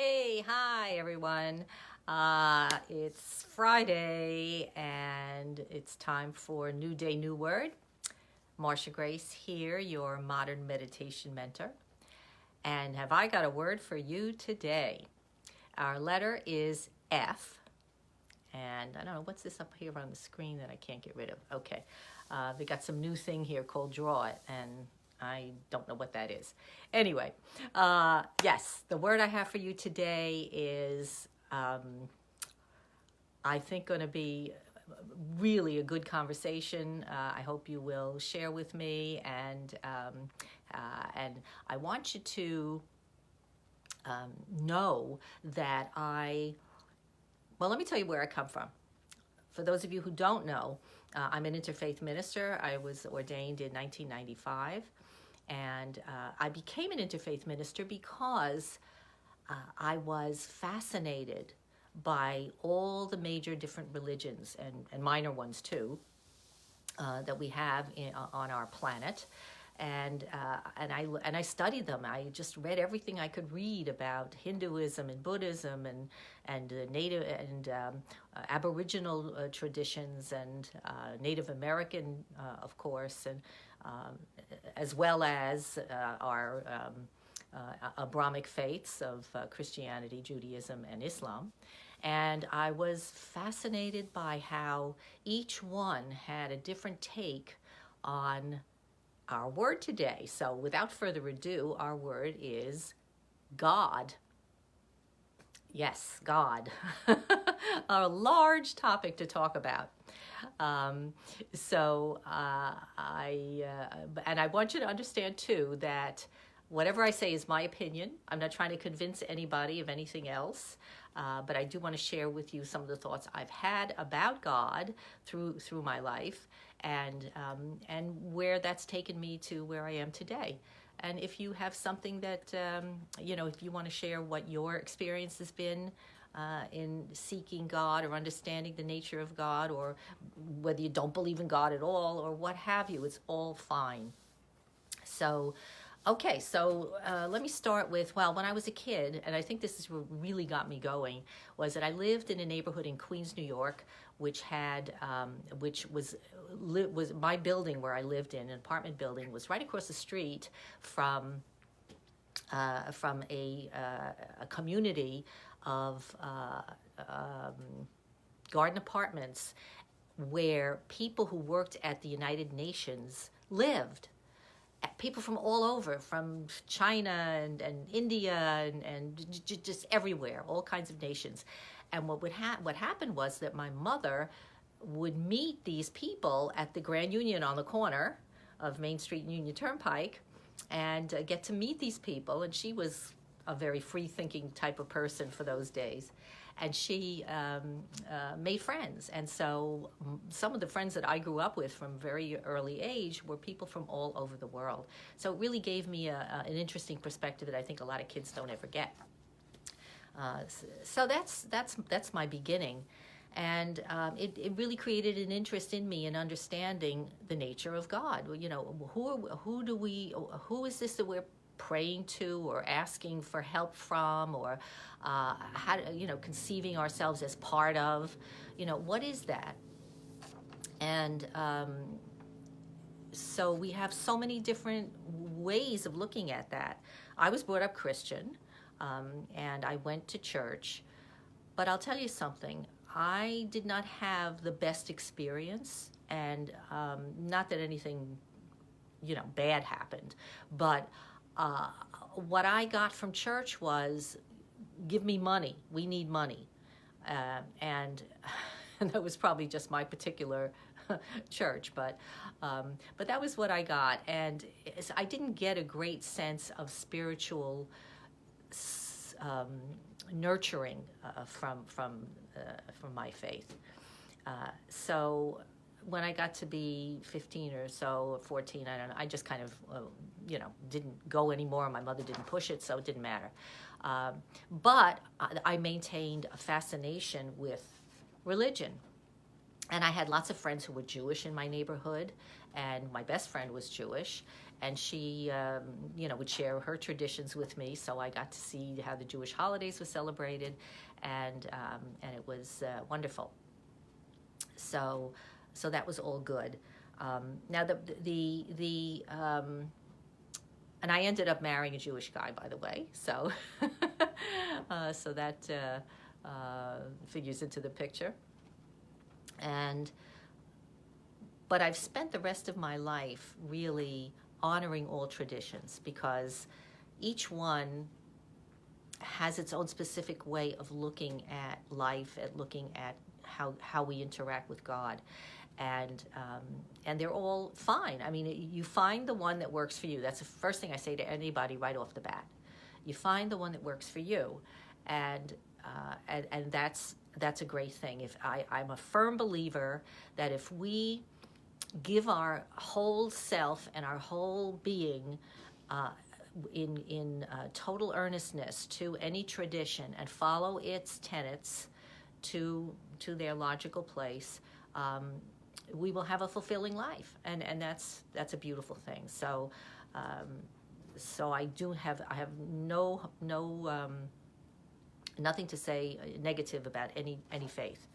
Hey, hi everyone. It's Friday and it's time for New Day, New Word. Marsha Grace here, your modern meditation mentor. And have I got a word for you today? Our letter is F. And I don't know, what's this up here on the screen that I can't get rid of? Okay. They got some new thing here called Draw It, and I don't know what that is. Anyway, yes, the word I have for you today is, I think, going to be really a good conversation. I hope you will share with me, and I want you to know that well, let me tell you where I come from. For those of you who don't know, I'm an interfaith minister. I was ordained in 1995, and I became an interfaith minister because I was fascinated by all the major different religions and minor ones too that we have on our planet. And I studied them. I just read everything I could read about Hinduism and Buddhism and Native and Aboriginal traditions and Native American, of course, and as well as our Abrahamic faiths of Christianity, Judaism, and Islam. And I was fascinated by how each one had a different take on our word today. So without further ado, our word is God. Yes, God. A large topic to talk about. And I want you to understand too that whatever I say is my opinion. I'm not trying to convince anybody of anything else. But I do want to share with you some of the thoughts I've had about God through my life, and where that's taken me to where I am today. And if you have something that if you want to share what your experience has been in seeking God or understanding the nature of God, or whether you don't believe in God at all or what have you, it's all fine. So. Okay, so let me start with, well, when I was a kid, and I think this is what really got me going, was that I lived in a neighborhood in Queens, New York, which was my building where I lived in, an apartment building, was right across the street from a community of garden apartments where people who worked at the United Nations lived. People from all over, from China and India and just everywhere, all kinds of nations. And what happened was that my mother would meet these people at the Grand Union on the corner of Main Street and Union Turnpike, and get to meet these people. And she was a very free-thinking type of person for those days. And she made friends. And so some of the friends that I grew up with from very early age were people from all over the world. So it really gave me an interesting perspective that I think a lot of kids don't ever get. So that's my beginning. And it really created an interest in me in understanding the nature of God. You know, who is this that we're praying to or asking for help from, or conceiving ourselves as part of, what is that? And so we have so many different ways of looking at that. I was brought up Christian, and I went to church, but I'll tell you something, I did not have the best experience, and not that anything bad happened, but what I got from church was, give me money. We need money. And that was probably just my particular church, but that was what I got. And I didn't get a great sense of spiritual nurturing from my faith. So when I got to be 15 or so, 14, I don't know, I just kind of, didn't go anymore. My mother didn't push it, so it didn't matter. But I maintained a fascination with religion. And I had lots of friends who were Jewish in my neighborhood, and my best friend was Jewish. and she, would share her traditions with me. So I got to see how the Jewish holidays were celebrated, and it was wonderful. So that was all good. Now and I ended up marrying a Jewish guy, by the way. So so that figures into the picture. But I've spent the rest of my life really honoring all traditions, because each one has its own specific way of looking at life, at looking at how we interact with God. And they're all fine. I mean, you find the one that works for you. That's the first thing I say to anybody right off the bat. You find the one that works for you, and that's a great thing. I'm a firm believer that if we give our whole self and our whole being in total earnestness to any tradition and follow its tenets to their logical place, we will have a fulfilling life, and that's a beautiful thing. So I have no nothing to say negative about any faith.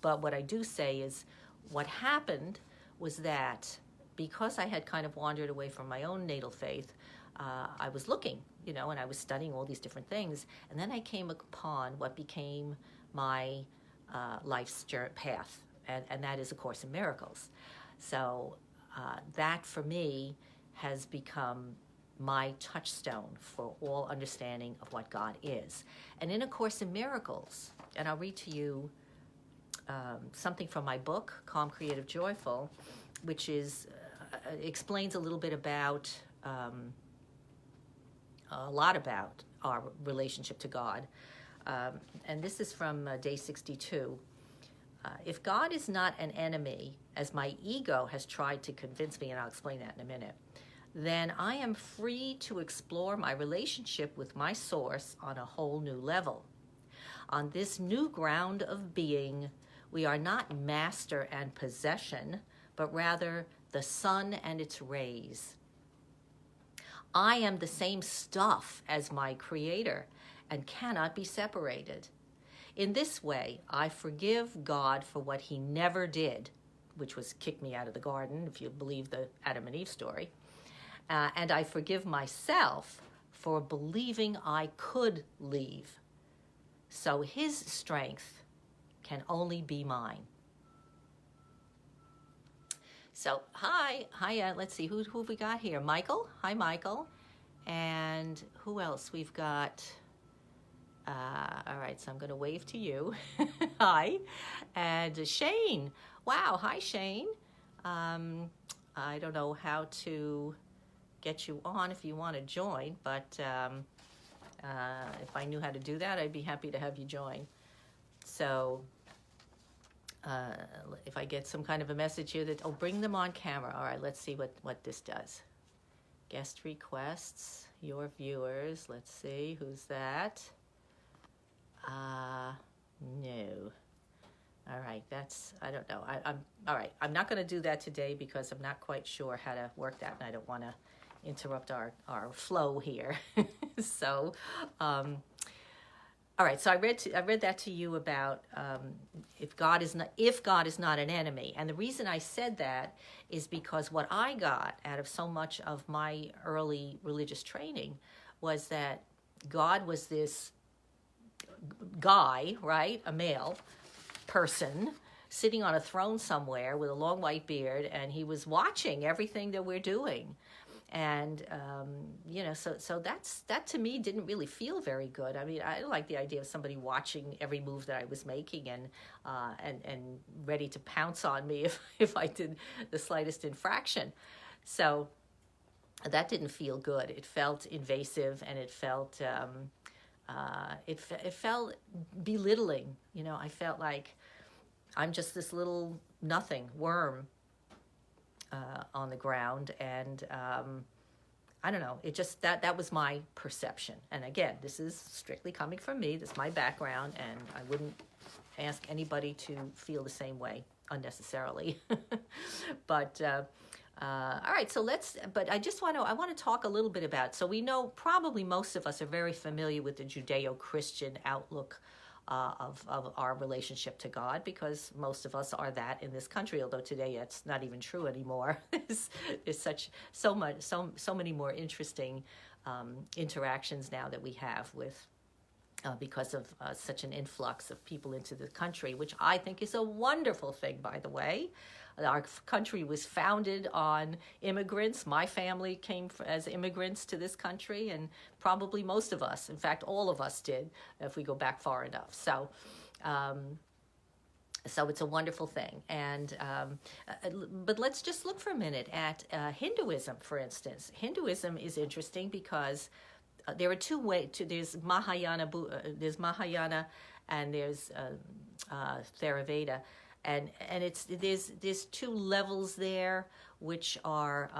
But what I do say is, what happened was that because I had kind of wandered away from my own natal faith, I was looking, and I was studying all these different things, and then I came upon what became my life's path, and that is A Course in Miracles. So that for me has become my touchstone for all understanding of what God is. And in A Course in Miracles, and I'll read to you something from my book, Calm, Creative, Joyful, which explains a little bit about, a lot about our relationship to God. And this is from day 62. If God is not an enemy, as my ego has tried to convince me, and I'll explain that in a minute, then I am free to explore my relationship with my source on a whole new level. On this new ground of being, we are not master and possession, but rather the sun and its rays. I am the same stuff as my Creator and cannot be separated. In this way, I forgive God for what he never did, which was kick me out of the garden, if you believe the Adam and Eve story. And I forgive myself for believing I could leave. So his strength can only be mine. So, hi, let's see, who have we got here? Michael, hi Michael. And who else? We've got, all right, so I'm gonna wave to you. Hi. And Shane, wow, hi Shane. I don't know how to get you on if you wanna join, but if I knew how to do that, I'd be happy to have you join. So, if I get some kind of a message here that, bring them on camera. All right, let's see what this does. Guest requests, your viewers. Let's see, who's that? No. All right, I don't know. All right, I'm not going to do that today because I'm not quite sure how to work that, and I don't want to interrupt our flow here. So, all right, so I read that to you about if God is not an enemy, and the reason I said that is because what I got out of so much of my early religious training was that God was this guy, right, a male person sitting on a throne somewhere with a long white beard, and he was watching everything that we're doing. And, so that to me didn't really feel very good. I mean, I didn't like the idea of somebody watching every move that I was making and ready to pounce on me if I did the slightest infraction. So that didn't feel good. It felt invasive, and it felt, it felt belittling. I felt like I'm just this little nothing worm on the ground, and I don't know, it just that was my perception. And again, this is strictly coming from me, this is my background, and I wouldn't ask anybody to feel the same way unnecessarily. But All right, so but I want to talk a little bit about, so we know probably most of us are very familiar with the Judeo-Christian outlook of our relationship to God, because most of us are that in this country, although today it's not even true anymore. There's so many more interesting interactions now that we have with because of such an influx of people into the country, which I think is a wonderful thing, by the way. Our country was founded on immigrants. My family came as immigrants to this country, and probably most of us, in fact, all of us did, if we go back far enough. So it's a wonderful thing. But let's just look for a minute at Hinduism, for instance. Hinduism is interesting because there are two ways. There's Mahayana, and there's Theravada, and there's two levels there, which are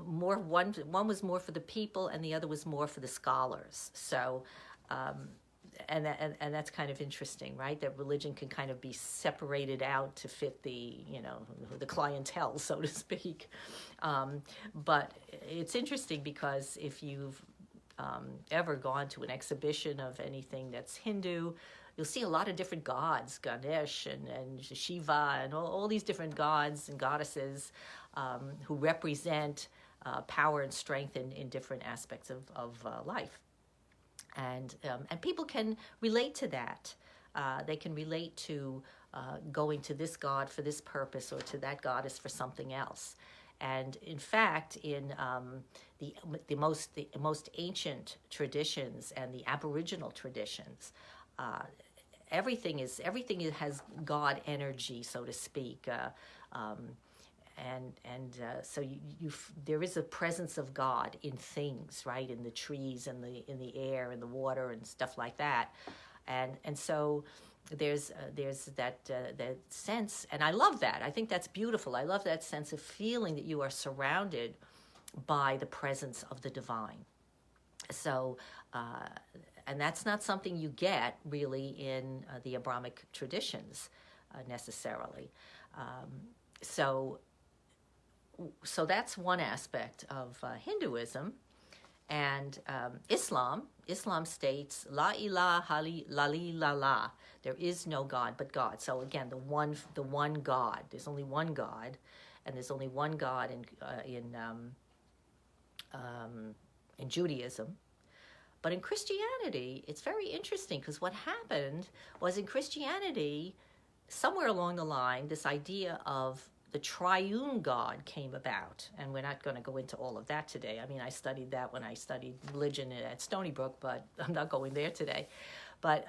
more. One was more for the people, and the other was more for the scholars. So. And that's kind of interesting, right? That religion can kind of be separated out to fit the clientele, so to speak. But it's interesting because if you've ever gone to an exhibition of anything that's Hindu, you'll see a lot of different gods, Ganesh and Shiva, and all these different gods and goddesses who represent power and strength in different aspects of life. And people can relate to that. They can relate to going to this god for this purpose, or to that goddess for something else. And in fact, in the most ancient traditions and the Aboriginal traditions, everything has God energy, so to speak. So there is a presence of God in things, right? In the trees and in the air and the water and stuff like that, and so there's that sense, and I love that. I think that's beautiful. I love that sense of feeling that you are surrounded by the presence of the divine. So. And that's not something you get really in the Abrahamic traditions necessarily. So that's one aspect of Hinduism. And Islam states, La ilaha illallah, there is no God but God. So again, the one God. There's only one God, and there's only one God in Judaism. But in Christianity, it's very interesting, because what happened was, in Christianity, somewhere along the line, this idea of the triune God came about. And we're not going to go into all of that today. I mean, I studied that when I studied religion at Stony Brook, but I'm not going there today. But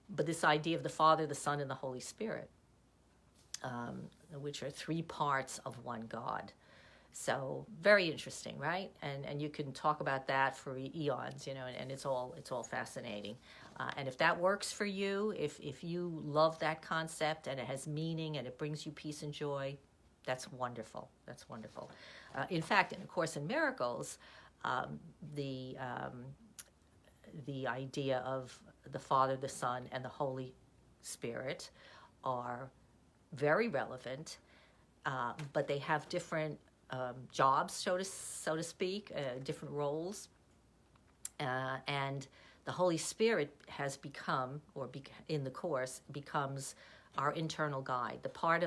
this idea of the Father, the Son, and the Holy Spirit, which are three parts of one God. So very interesting, right? And you can talk about that for eons, and it's all fascinating. And if that works for you, if you love that concept and it has meaning and it brings you peace and joy, that's wonderful. That's wonderful. In fact, in A Course in Miracles, the idea of the Father, the Son, and the Holy Spirit are very relevant, but they have different jobs, so to speak, different roles, and the Holy Spirit has become, in the Course, becomes our internal guide, the part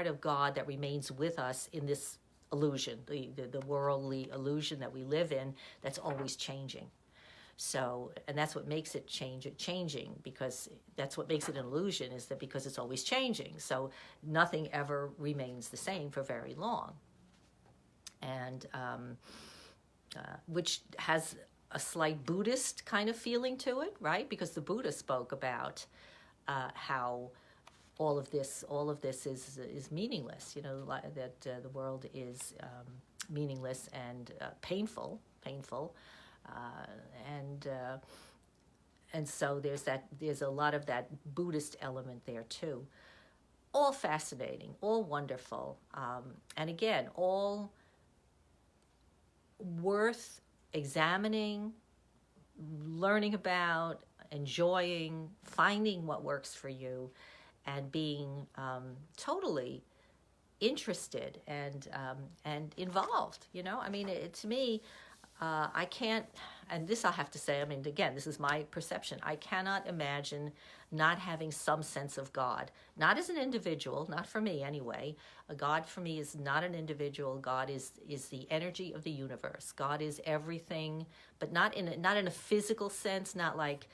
of God that remains with us in this illusion, the worldly illusion that we live in, that's always changing. So, and that's what makes it changing, because that's what makes it an illusion, is that because it's always changing. So nothing ever remains the same for very long. And which has a slight Buddhist kind of feeling to it, right? Because the Buddha spoke about how all of this is meaningless. That the world is meaningless and painful, and so there's a lot of that Buddhist element there too. All fascinating, all wonderful, and again, all worth examining, learning about, enjoying, finding what works for you, and being totally interested and involved. I mean, to me, I can't, and this I have to say, I mean, again, this is my perception. I cannot imagine not having some sense of God, not as an individual, not for me anyway. A God for me is not an individual. God is the energy of the universe. God is everything, but not in a physical sense, not like,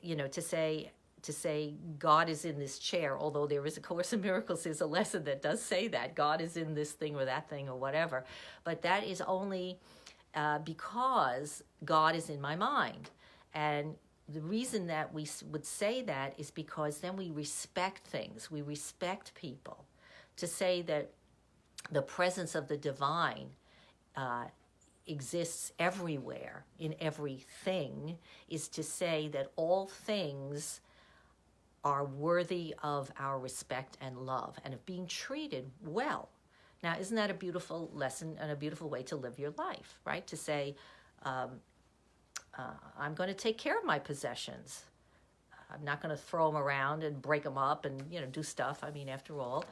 to say God is in this chair, although there is a Course in Miracles, there's a lesson that does say that God is in this thing or that thing or whatever, but that is only because God is in my mind. And the reason that we would say that is because then we respect things, we respect people. To say that the presence of the divine exists everywhere, in everything, is to say that all things are worthy of our respect and love and of being treated well. Now, isn't that a beautiful lesson and a beautiful way to live your life, right? To say, I'm going to take care of my possessions. I'm not going to throw them around and break them up and, do stuff. I mean, after all,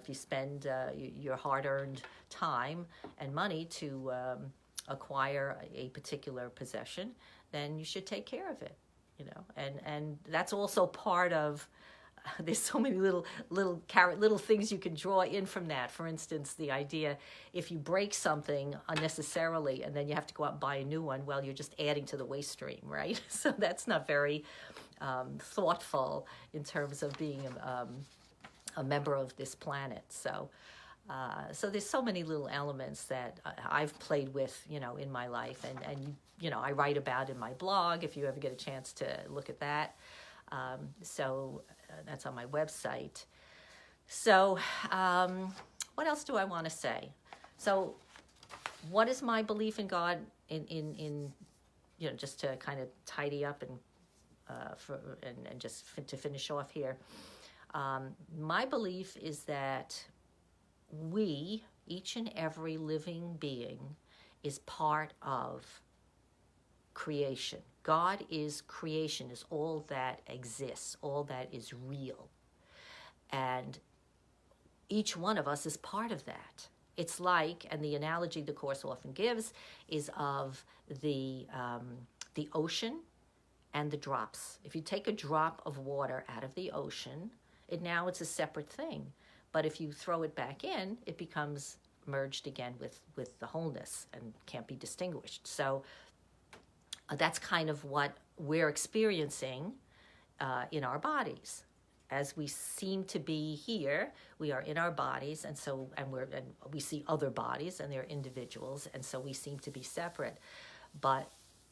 if you spend your hard-earned time and money to acquire a particular possession, then you should take care of it, And that's also part of. There's so many little things you can draw in from that. For instance, the idea, if you break something unnecessarily and then you have to go out and buy a new one, well, you're just adding to the waste stream, right? So that's not very thoughtful in terms of being a member of this planet. So there's so many little elements that I've played with, in my life, and I write about in my blog if you ever get a chance to look at that. That's on my website. So what else do I want to say? So what is my belief in God in just to kind of tidy up and just to finish off here. My belief is that we, each and every living being, is part of creation. God is creation, is all that exists, all that is real. And each one of us is part of that. It's like, and the analogy the Course often gives is of the ocean and the drops. If you take a drop of water out of the ocean, it's a separate thing. But if you throw it back in, it becomes merged again with the wholeness and can't be distinguished. So that's kind of what we're experiencing in our bodies. As we seem to be here, we are in our bodies, and we see other bodies, and they're individuals, and so we seem to be separate. But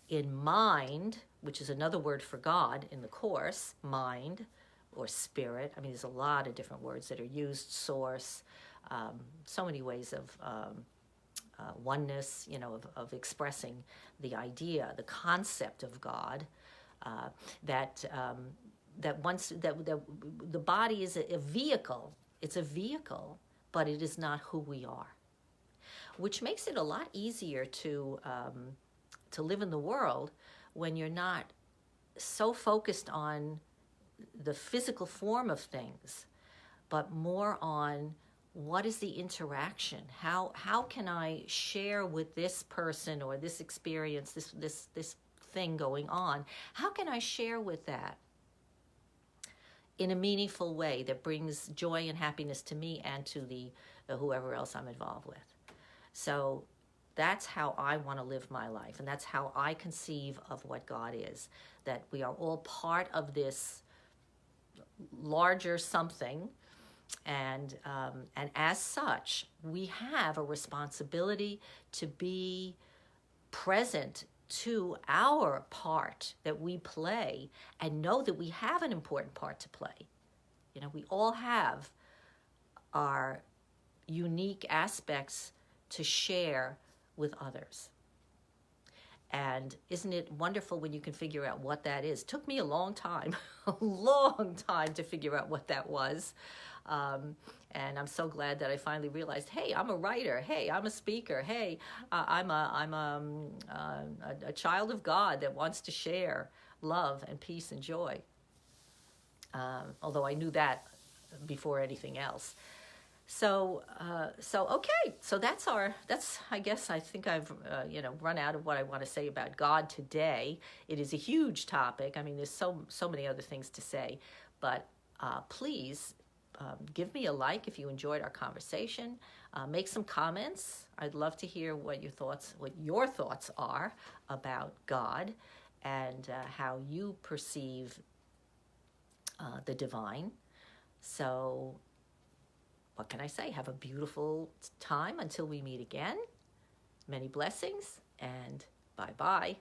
in mind, which is another word for God in the Course, mind or spirit, I mean, there's a lot of different words that are used, source, so many ways of oneness, of expressing the idea, the concept of God, that the body is a vehicle. It's a vehicle, but it is not who we are, which makes it a lot easier to live in the world when you're not so focused on the physical form of things, but more on what is the interaction? How can I share with this person or this experience, this thing going on? How can I share with that in a meaningful way that brings joy and happiness to me and to the whoever else I'm involved with? So that's how I want to live my life, and that's how I conceive of what God is, that we are all part of this larger something, and as such, we have a responsibility to be present to our part that we play and know that we have an important part to play. We all have our unique aspects to share with others. And isn't it wonderful when you can figure out what that is? It took me a long time to figure out what that was. And I'm so glad that I finally realized, hey, I'm a writer. Hey, I'm a speaker. Hey, I'm a child of God that wants to share love and peace and joy. Although I knew that before anything else. So okay. So that's I guess I think I've run out of what I want to say about God today. It is a huge topic. I mean, there's so many other things to say, but please give me a like if you enjoyed our conversation. Make some comments. I'd love to hear what your thoughts are about God and how you perceive the divine. So what can I say? Have a beautiful time until we meet again. Many blessings and bye-bye.